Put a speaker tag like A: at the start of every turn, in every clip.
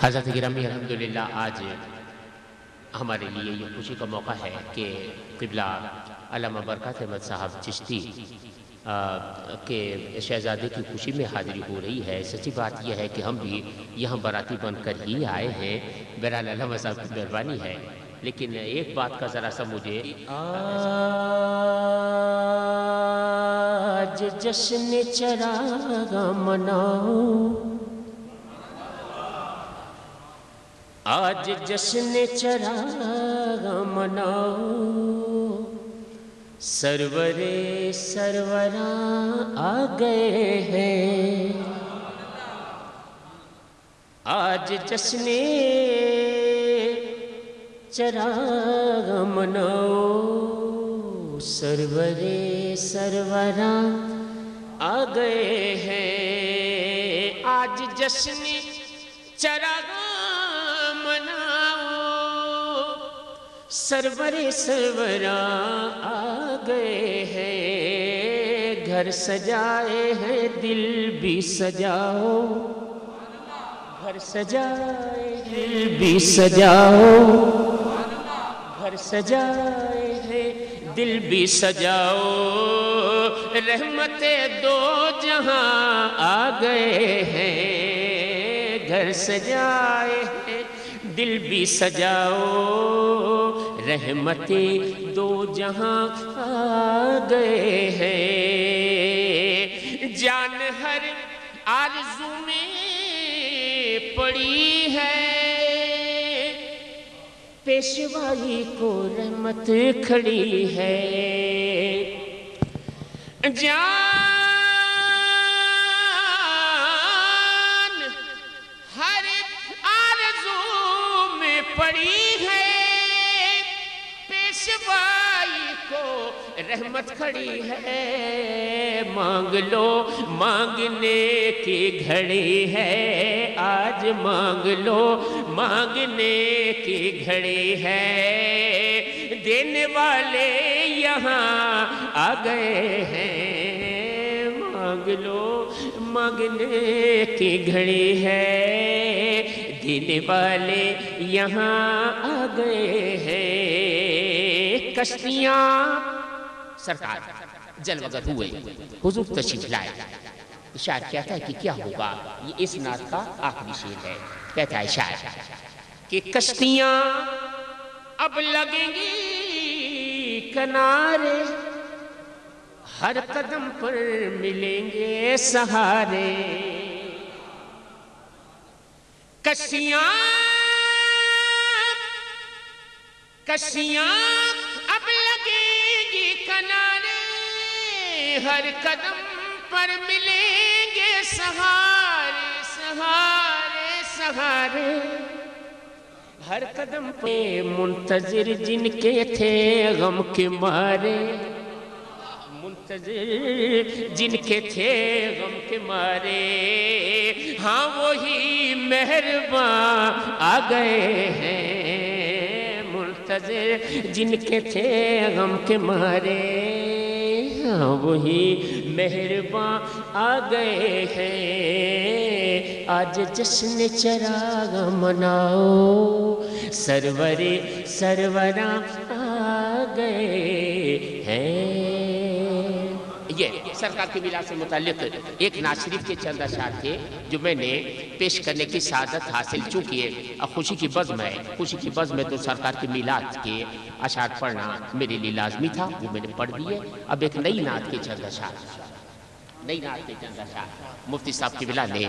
A: حضرت گرامی الحمدللہ آج ہمارے لیے یہ خوشی کا موقع ہے کہ قبلہ علامہ برکات احمد صاحب چشتی کے شہزادے کی خوشی میں حاضری ہو رہی ہے۔ سچی بات یہ ہے کہ ہم بھی یہاں باراتی بن کر ہی آئے ہیں، بہرحال علامہ صاحب کی مہربانی ہے۔ لیکن ایک بات کا ذرا سا مجھے آج جشن چراغ مناؤ، آج جشن چراغ مناؤ، سرور سروراں آ گئے ہیں، آج جشن چراغ مناؤ، سرور سروراں آ گئے ہیں، آج جشن چراغ سرور سروراں آ گئے ہیں، گھر سجائے ہیں دل بھی سجاؤ، گھر سجائے دل بھی سجاؤ، گھر سجائے ہیں دل بھی سجاؤ، رحمت دو جہاں آ گئے ہیں، گھر سجائے ہیں دل بھی سجاؤ، رحمت دو جہاں آ گئے ہیں، جان ہر آرزو میں پڑی ہے، پیشوائی کو رحمت کھڑی ہے، جان ہر آرزو میں پڑی ہے، پیشوائی کو رحمت کھڑی ہے، مانگ لو مانگنے کی گھڑی ہے، آج مانگ لو مانگنے کی گھڑی ہے، دینے والے یہاں آ گئے ہیں، مانگ لو مانگنے کی گھڑی ہے، دینے والے یہاں آ گئے ہیں، کشتیاں سرکار جلوگر ہوئے، حضور تشریف لائے، شاعر کہتا ہے کہ کیا ہوگا، یہ اس نعت کا آخری شعر ہے، کہتا ہے شاعر کہ کشتیاں اب لگیں گی کنارے، ہر قدم پر ملیں گے سہارے، کشتیاں اب لگیں گی کنارے، ہر قدم پر ملیں گے سہارے سہارے سہارے، ہر قدم پہ منتظر جن کے تھے غم کے مارے، منتظر جن کے تھے غم کے مارے، ہاں وہی مہرباں آ گئے ہیں، منتظر جن کے تھے غم کے مارے، ہاں وہی مہرباں آ گئے ہیں، آج جشن چراغ مناؤ، سرور سروراں آ گئے ہیں۔ یہ سرکار کی میلاد سے متعلق ایک نعت شریف کے چند اشعار تھے جو میں نے پیش کرنے کی سعادت حاصل، چونکہ خوشی کی بزم ہے، خوشی کی بزم میں تو سرکار کی میلاد کے اشعار پڑھنا میرے لیے لازمی تھا، وہ میں نے پڑھ دیے۔ اب ایک نئی نعت کے چند اشعار، نئی نعت کے چند اشعار مفتی صاحب کی بلا نے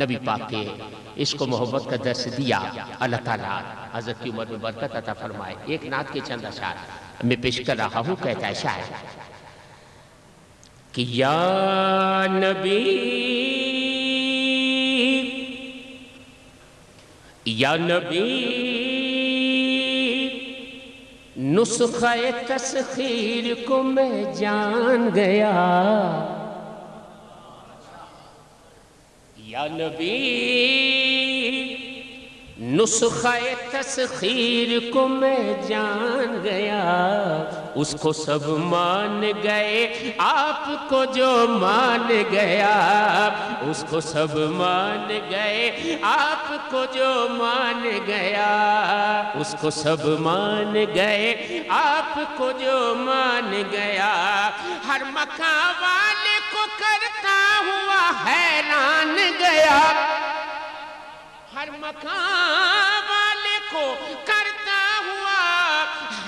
A: نبی پاک کے عشق و محبت کا درس دیا، اللہ تعالیٰ حضرت کی عمر میں برکت عطا فرمائے۔ ایک نعت کے چند اشعار میں پیش کر رہا ہوں، کہتا ہے شاعر کہ یا نبی نسخہ تسخیر کو میں جان گیا، یا نبی نسخہ تسخیر کو میں جان گیا، اس کو سب مان گئے، آپ کو جو مان گیا، اس کو سب مان گئے، آپ کو جو مان گیا، اس کو سب مان گئے، آپ کو جو مان گیا، ہر مکان والے کو کرتا ہوا حیران گیا، ہر مکان والے کو کرتا ہوا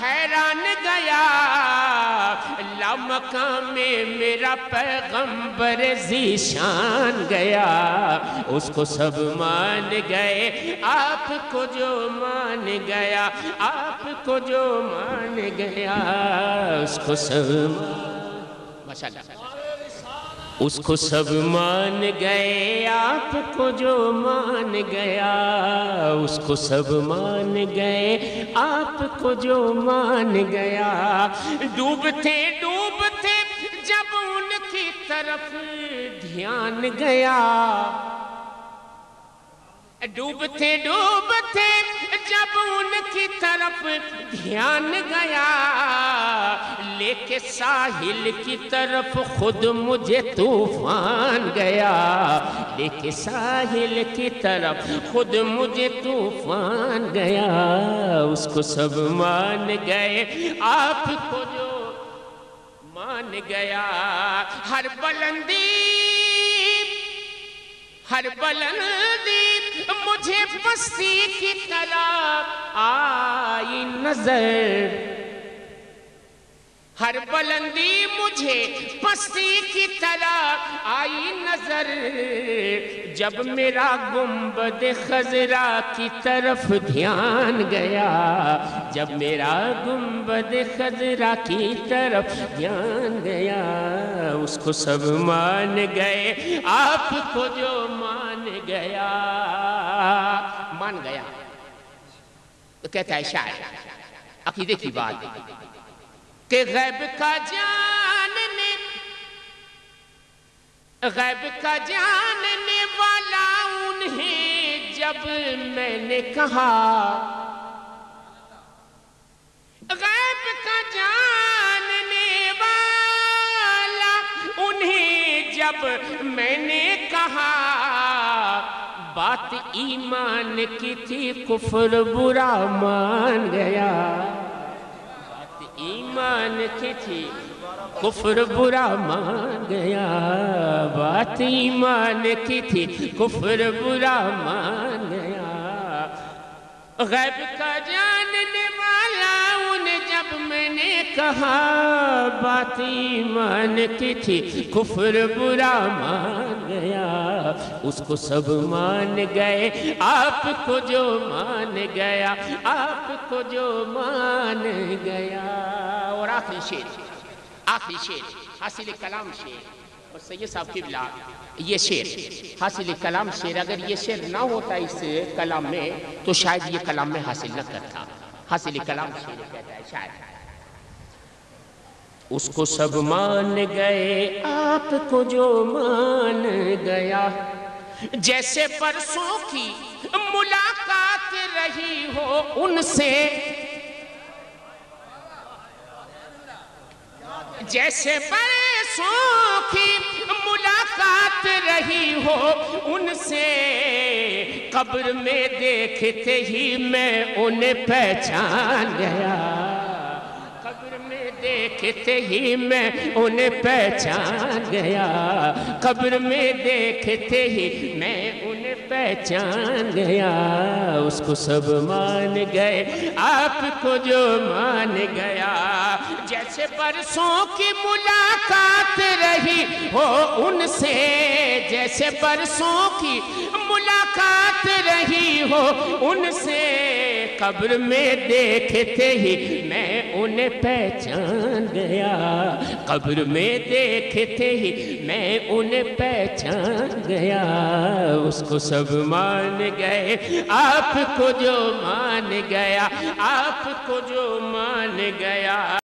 A: حیران گیا، لامکان میں میرا پیغمبر ذیشان گیا، اس کو سب مان گئے، آپ کو جو مان گیا، آپ کو جو مان گیا، اس کو سب ماشاءاللہ، اس کو سب مان گئے، آپ کو جو مان گیا، اس کو سب مان گئے، آپ کو جو مان گیا، ڈوبتے ڈوبتے جب ان کی طرف دھیان گیا، ڈوبتے ڈوبتے جب ان کی طرف دھیان گیا، لے کے ساحل کی طرف خود مجھے طوفان گیا، لے کے ساحل کی طرف خود مجھے طوفان گیا، اس کو سب مان گئے، آپ کو جو مان گیا، ہر بلندی مجھے پستی کی طرح آئی نظر، ہر بلندی مجھے پستی کی طرح آئی نظر، جب میرا گنبد خضرا کی طرف دھیان گیا، جب میرا گنبد خضرا کی طرف دھیان گیا، اس کو سب مان گئے، آپ کو جو مان گیا، مان گیا، تو کہتا ہے شاعر عقیدے کی بات کہ غیب کا جاننے والا انہیں جب میں نے کہا، غیب کا جاننے والا انہیں جب میں نے کہا، بات ایمان کی تھی کفر برا مان گیا، ایمان کی تھی کفر برا مان گیا، بات ایمان کی تھی کفر برا مان گیا، غیب کا جاننے والا انہیں جب میں نے کہا، بات ایمان کی تھی کفر برا مان گیا، اس کو سب مان گئے، آپ کو جو مان گیا، آپ کو جو مان گیا۔ اور آخری شعر حاصل کلام شعر، اور سید صاحب قبلہ یہ شعر حاصل کلام شعر، اگر یہ شعر نہ ہوتا اس کلام میں تو شاید یہ کلام میں حاصل نہ کرتا۔ حاصل کلام شعر کہتا ہے شاعر، اس کو سب مان گئے، آپ کو جو مان گیا، جیسے برسوں کی ملاقات رہی ہو ان سے، جیسے برسوں کی ملاقات رہی ہو ان سے، قبر میں دیکھتے ہی میں انہیں پہچان گیا، قبر میں دیکھتے ہی میں انہیں پہچان گیا، قبر میں دیکھتے ہی میں انہیں پہچان گیا، اس کو سب مان گئے، آپ کو جو مان گیا، جیسے برسوں کی ملاقات رہی ہو ان سے، جیسے برسوں کی ملاقات رہی ہو ان سے، قبر میں دیکھتے ہی میں انہیں پہچان گیا، قبر میں دیکھتے ہی میں انہیں پہچان گیا، اس کو سب مان گئے، آپ کو جو مان گیا، آپ کو جو مان گیا۔